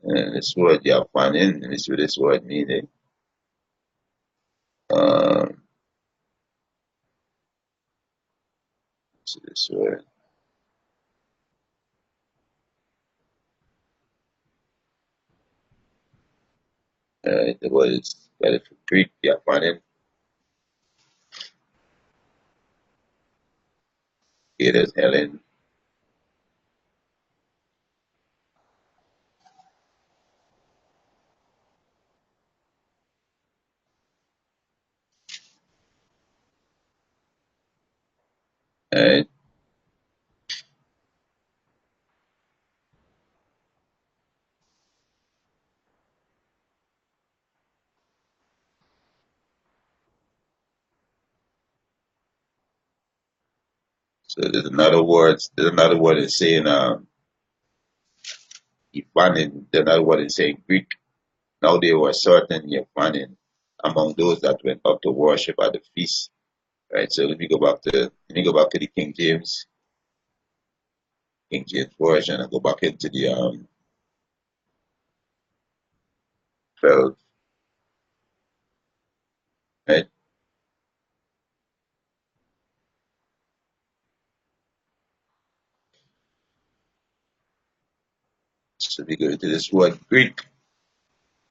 And this word you're finding, let me see what this word meaning. Um, see this word. The word is got it from Greek, you're finding. It is Helen. Right? So there's another word in saying Ifanin, there's another word in saying Greek. Now there were certain Ifanin among those that went up to worship at the feast. Right. So let me go back to the King James version and go back into the 12. Right. So we go to this word Greek.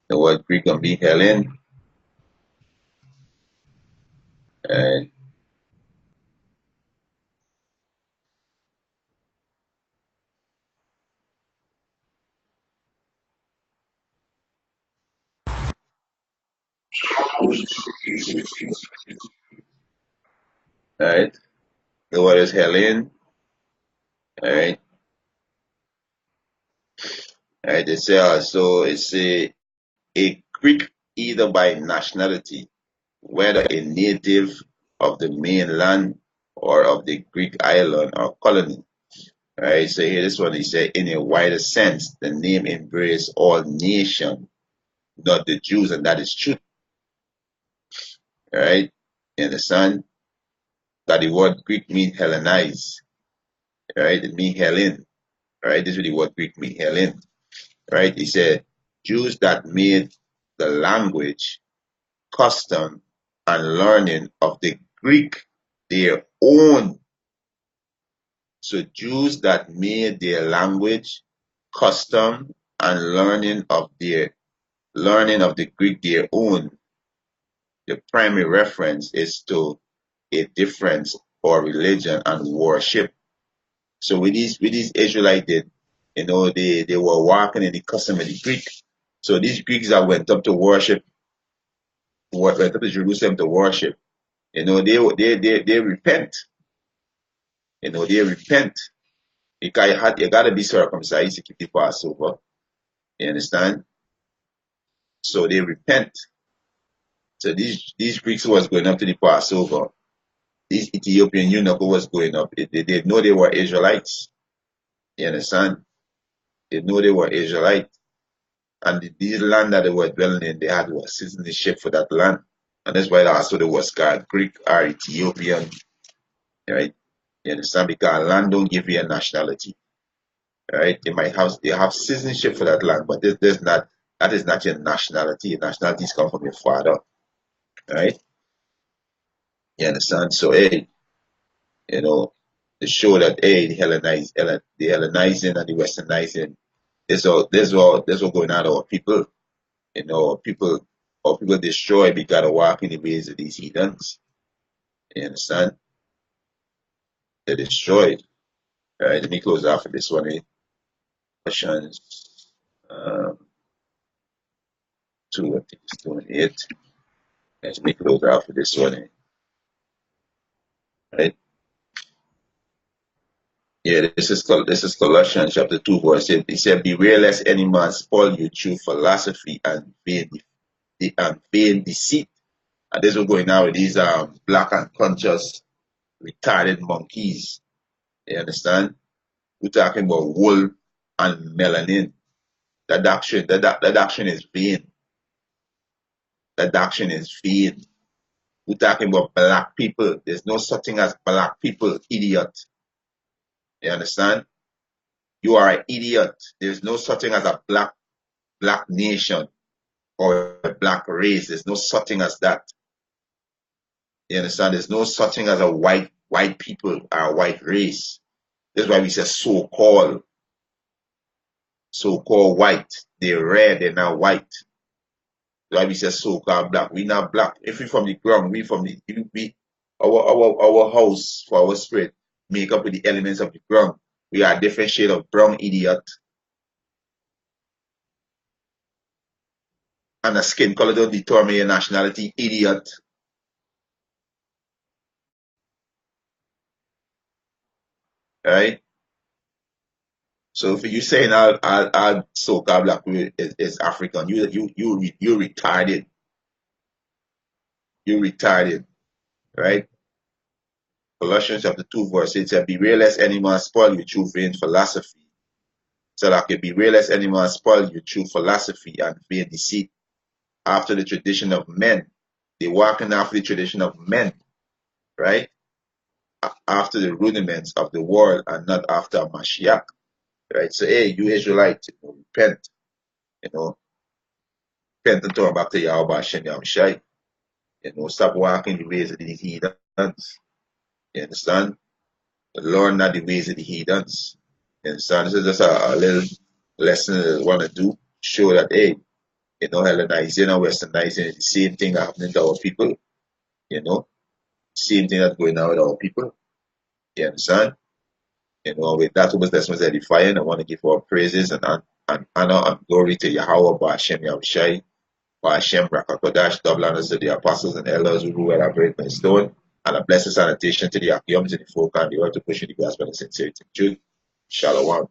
The word Greek can be Hellen. And right. The word is Hellen. All right. All right. It's a Greek either by nationality, whether a native of the mainland or of the Greek island or colony. Right. So here this one he said in a wider sense, the name embraces all nations, not the Jews, and that is true. Right. You understand that the word Greek means Hellenize. Right. It means Hellen. Right. This is the word Greek means Hellen. Right. He said Jews that made the language, custom, and learning of the Greek their own. So Jews that made their language, custom, and learning of the Greek their own. The primary reference is to a difference or religion and worship. So with these Israelites, they were walking in the custom of the Greek. So these Greeks that went up to worship, went up to Jerusalem to worship, they repent. They repent. You gotta be circumcised to keep the Passover. You understand? So they repent. So these Greeks who was going up to the Passover, these Ethiopian eunuch who was going up, they know they were Israelites. You understand? They know they were Israelites. And the land that they were dwelling in, they had was citizenship for that land. And that's why also they was called Greek or Ethiopian, right? You understand? Because land don't give you a nationality, right? They have citizenship for that land, but that is not your nationality. Your nationalities come from your father, right? You understand? So you know, to show that the Hellenizing and the Westernizing, there's all going on to our people. Our people destroy because of walking the ways of these heathens. You understand? They're destroyed. All right, let me close off with this one. Questions. Um, 2, I think it's 28. Let me close off with this one. Right? Yeah, this is Colossians chapter 2, verse 8. He said, beware lest any man spoil you through philosophy and vain deceit. And this is going on with these black and conscious retarded monkeys. You understand? We're talking about wool and melanin. That doctrine is vain. That doctrine is vain. We're talking about black people. There's no such thing as black people, idiot. You understand? You are an idiot. There's no such thing as a black nation or a black race. There's no such thing as that. You understand? There's no such thing as a white people or a white race. That's why we say so-called white. They're red, they're not white. That's why we say so-called black. We not black. If we from the ground, we from the we our house for our spirit make up with the elements of the ground. We are a different shade of brown, idiot. And a skin color don't determine your nationality, idiot. Right? So if you saying all so-called black people is African, you retarded. You retarded, right? Colossians chapter 2 verse 8 said, beware lest any man spoil you through vain philosophy. So like beware lest any man spoil you through philosophy and vain deceit, after the tradition of men. They walking after the tradition of men, right? After the rudiments of the world and not after Mashiach. Right? So hey, you Israelites, repent, you know, repent and turn back to Yahweh Hashem Yahushai. Stop walking the ways of the heathens. You understand? The Lord not the ways of the heathens. You understand? This is just a little lesson that I want to do. Show that, hey, Hellenizing and Westernizing is the same thing happening to our people. Same thing that's going on with our people. You understand? With that was Desmond's edifying. I want to give our praises and honor and glory to Yahweh, Ba'ashem Yahushai, Ba'ashem Rakakodash, double honors to the apostles and elders who were elaborated by stone, and a blessed sanitation to the Akiyams and the folk and the earth to push in the gospel and sincerity. Truth. Shalom.